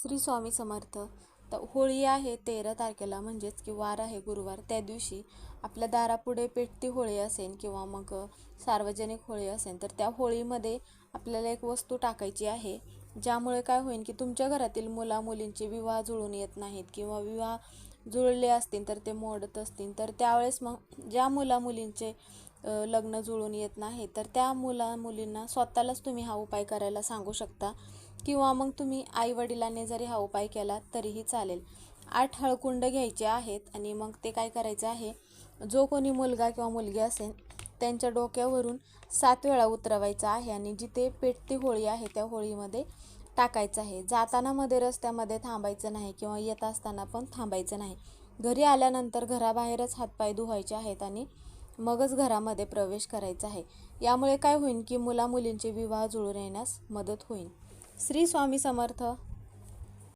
श्री स्वामी समर्थ. तर होळी आहे 13 तारखेला, म्हणजेच की वार आहे गुरुवार. त्या दिवशी आपल्या दारापुढे पेटती होळी असेल किंवा मग सार्वजनिक होळी असेल, तर त्या होळीमध्ये आपल्याला एक वस्तू टाकायची आहे, ज्यामुळे काय होईल की तुमच्या घरातील मुलींचे विवाह जुळून येत नाहीत किंवा विवाह जुळले असतील तर ते मोडत असतील, तर त्यावेळेस मग ज्या मुलींचे लग्न जुळून येत नाही, तर त्या मुलींना स्वतःलाच तुम्ही हा उपाय करायला सांगू शकता किंवा मग तुम्ही आई-वडिलांनी जरी हा उपाय केला तरीही चालेल. 8 हळकुंड घ्यायचे आहेत आणि मग ते काय करायचं आहे, जो कोणी मुलगा किंवा मुलगी असेल त्यांच्या डोक्यावरून 7 वेळा उतरवायचा आहे आणि जिथे पेटती होळी आहे त्या होळीमध्ये टाकायचं आहे. जाताना मध्ये रस्त्यामध्ये थांबायचं नाही किंवा येत असताना पण थांबायचं नाही. घरी आल्यानंतर घराबाहेरच हातपाय धुवायचे आहेत आणि मगच घरामध्ये प्रवेश करायचा आहे. यामुळे काय होईल की मुलींचे विवाह जुळून येण्यास मदत होईल. श्री स्वामी समर्थ.